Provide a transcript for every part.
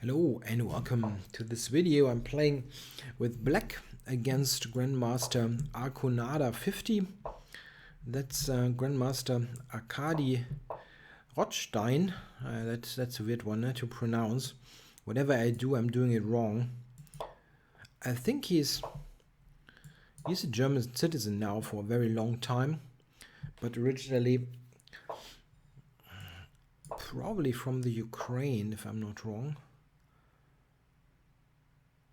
Hello and welcome to this video. I'm playing with black against Grandmaster arkonada50. That's Grandmaster arkonada50. That's a weird one to pronounce. Whatever I do, I'm doing it wrong. I think he's a German citizen now for a very long time, but originally probably from the Ukraine, if I'm not wrong.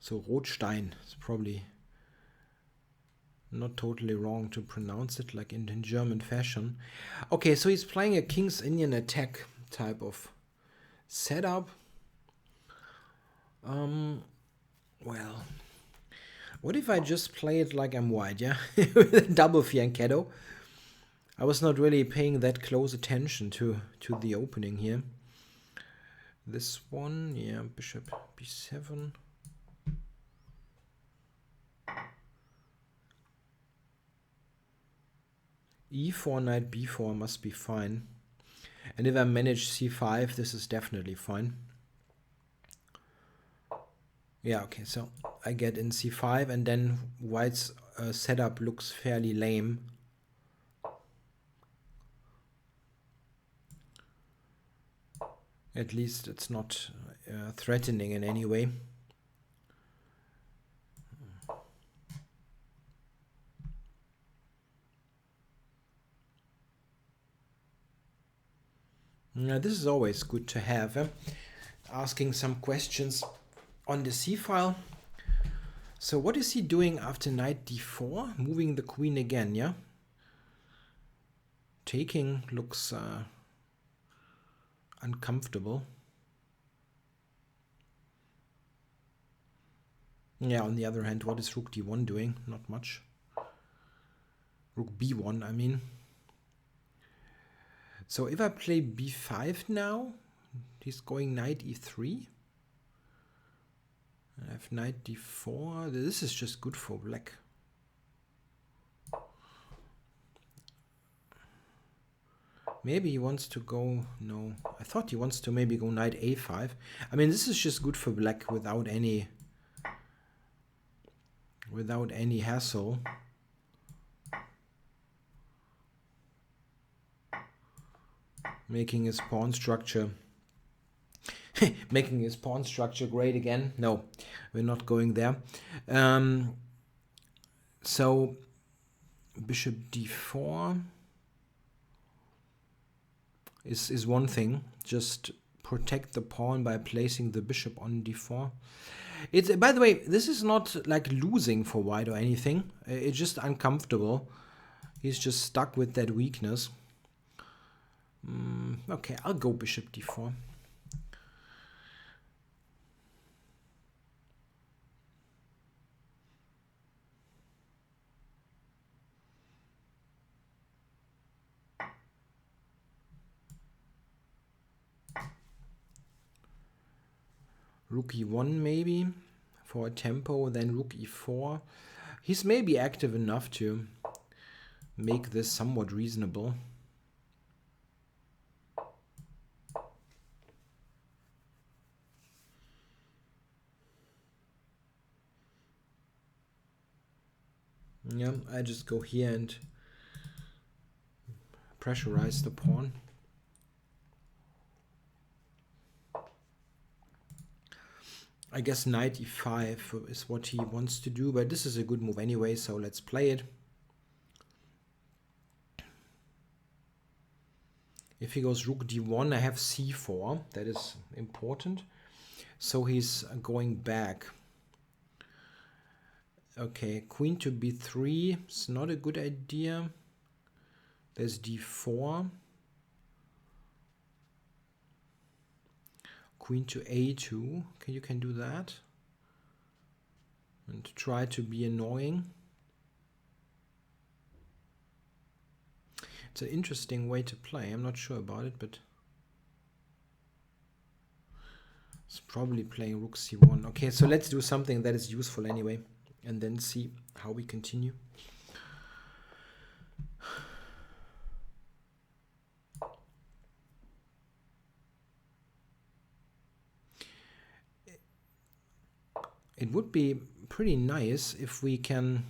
So Rotstein is probably not totally wrong to pronounce it like in German fashion. Okay, so he's playing a King's Indian attack type of setup. Well, what if I just play it like I'm white, yeah? With a double fianchetto. I was not really paying that close attention to the opening here. This one, yeah, bishop b7. e4, knight b4 must be fine. And if I manage c5, this is definitely fine. Yeah, okay, so I get in c5 and then white's setup looks fairly lame. At least it's not threatening in any way. Now, this is always good to have, asking some questions on the c-file. So what is he doing after knight d4? Moving the queen again, yeah? Taking looks uncomfortable. Yeah, on the other hand, what is rook d1 doing? Not much. Rook b1, I mean. So if I play b5 now, he's going knight e3. I have knight d4. This is just good for black. Maybe he wants to go... No, I thought he wants to maybe go knight a5. I mean, this is just good for black without any hassle. Making his pawn structure great again. No, we're not going there. So bishop d4 is one thing. Just protect the pawn by placing the bishop on d4. It's, by the way, this is not like losing for white or anything. It's just uncomfortable. He's just stuck with that weakness. Okay, I'll go bishop d4. Rook e1 maybe for a tempo, then rook e4. He's maybe active enough to make this somewhat reasonable. Yeah, I just go here and pressurize the pawn. I guess knight e5 is what he wants to do, but this is a good move anyway, so let's play it. If he goes rook d1, I have c4. That is important. So he's going back. Okay, queen to b3 is not a good idea. There's d4. Queen to a2. Okay, you can do that. And try to be annoying. It's an interesting way to play. I'm not sure about it, but it's probably playing rook c1. Okay, so let's do something that is useful anyway, and then see how we continue. it would be pretty nice if we can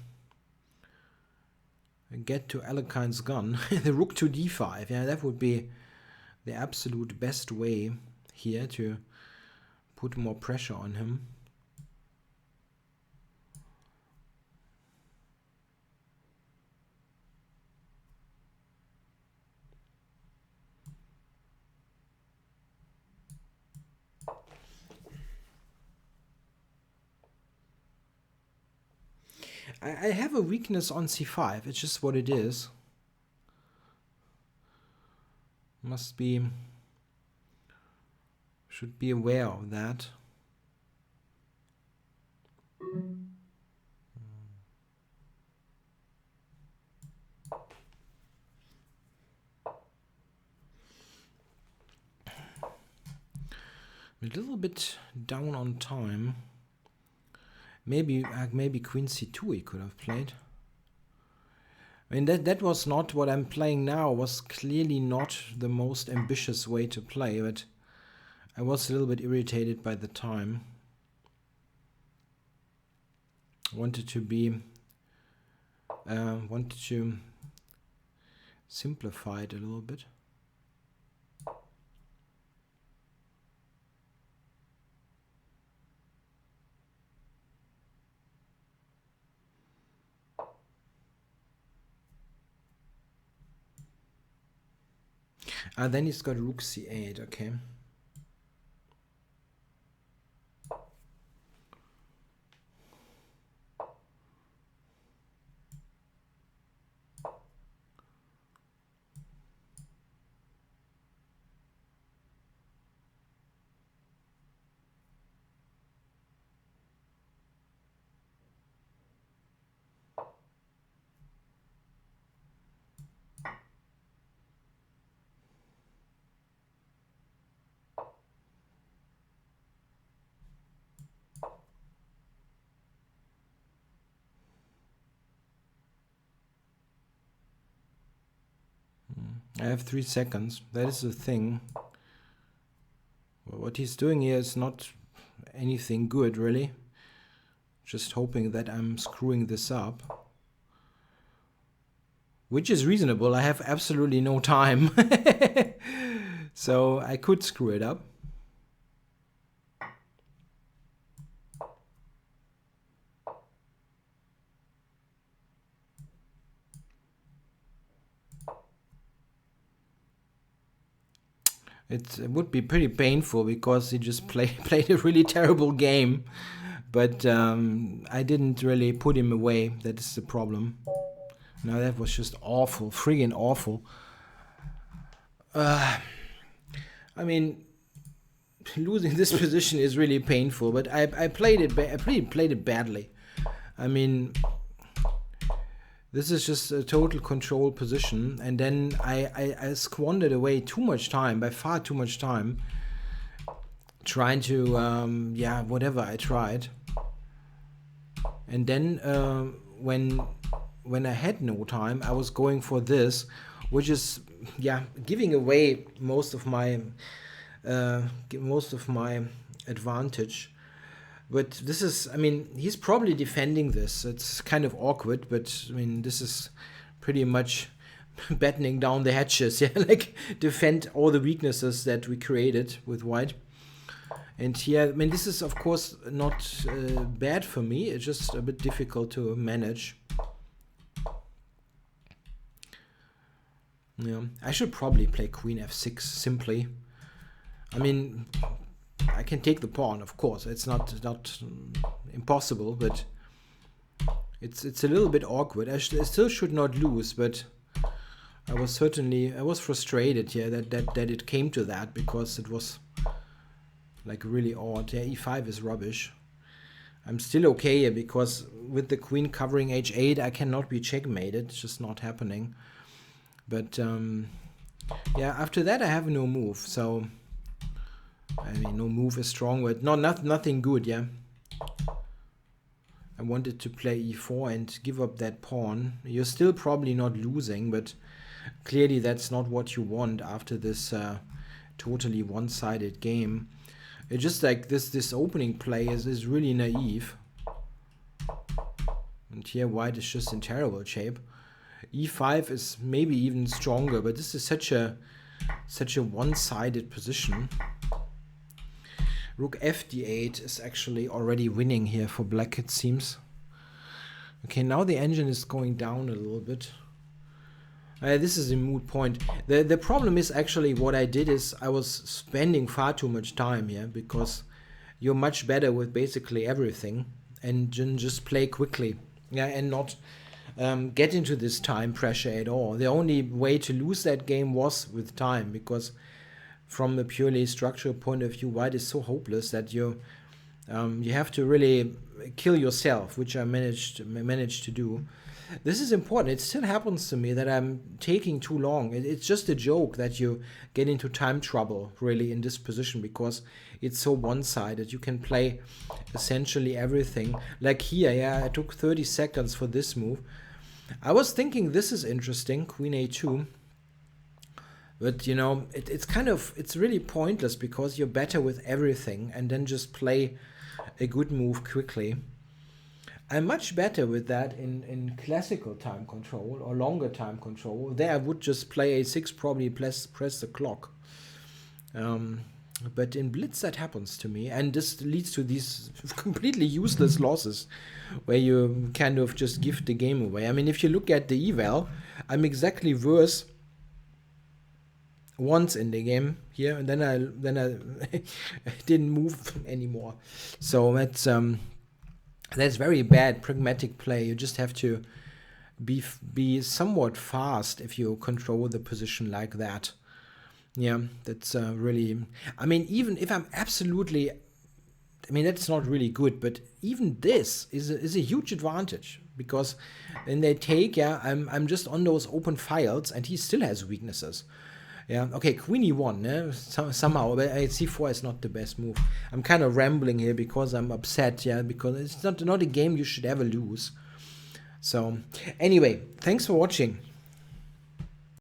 get to Alekine's gun. The rook to d5. Yeah, that would be the absolute best way here to put more pressure on him. I have a weakness on c5. It's just what it is. Should be aware of that. A little bit down on time. Maybe queen c2 he could have played. I mean, that was not what I'm playing now. Was clearly not the most ambitious way to play, but I was a little bit irritated by the time. Wanted to simplify it a little bit. Then he's got rook c8, okay. I have 3 seconds. That is the thing. What he's doing here is not anything good, really. Just hoping that I'm screwing this up. Which is reasonable. I have absolutely no time. So I could screw it up. It would be pretty painful because he just played a really terrible game. But I didn't really put him away. That is the problem. No, that was just awful. Friggin' awful. I mean, losing this position is really painful. But I played it badly. I mean, this is just a total control position, and then I squandered away too much time, by far too much time, trying to, yeah, whatever I tried. And then when I had no time, I was going for this, which is, yeah, giving away most of my advantage. But this is, I mean, he's probably defending this. It's kind of awkward, but I mean, this is pretty much battening down the hatches. Yeah, like defend all the weaknesses that we created with white. And here, I mean, this is of course not bad for me. It's just a bit difficult to manage. Yeah, I should probably play queen f6 simply. I mean, I can take the pawn, of course. It's not impossible, but it's a little bit awkward. I still should not lose, but I was frustrated here that it came to that, because it was like really odd. Yeah, e5 is rubbish. I'm still okay here because with the queen covering h8, I cannot be checkmated. It's just not happening. But yeah, after that I have no move. So I mean, no move is strong, but nothing good. Yeah, I wanted to play e4 and give up that pawn. You're still probably not losing, but clearly that's not what you want after this totally one-sided game. It's just like this opening play is really naive. And here white is just in terrible shape. E5 is maybe even stronger, but this is such a one-sided position. Rook fd8 is actually already winning here for black, it seems. Okay, now the engine is going down a little bit. This is a moot point. The problem is actually what I did is I was spending far too much time here, because you're much better with basically everything and just play quickly, yeah, and not get into this time pressure at all. The only way to lose that game was with time, because from a purely structural point of view, white is so hopeless that you have to really kill yourself, which I managed to do. This is important. It still happens to me that I'm taking too long. It's just a joke that you get into time trouble, really, in this position, because it's so one-sided. You can play essentially everything. Like here, yeah, I took 30 seconds for this move. I was thinking this is interesting, queen a2. But, you know, it's really pointless, because you're better with everything and then just play a good move quickly. I'm much better with that in classical time control or longer time control. There I would just play a6, probably press the clock. But in Blitz that happens to me, and this leads to these completely useless losses where you kind of just give the game away. I mean, if you look at the eval, I'm exactly worse once in the game here, and then I didn't move anymore. So that's very bad pragmatic play. You just have to be somewhat fast if you control the position like that. Yeah, that's really... I mean, even if I'm absolutely... I mean, that's not really good, but even this is a huge advantage, because when they take, yeah, I'm just on those open files, and he still has weaknesses. Yeah, okay, queen e1, yeah? Somehow, but c4 is not the best move. I'm kind of rambling here because I'm upset, yeah, because it's not a game you should ever lose. So, anyway, thanks for watching.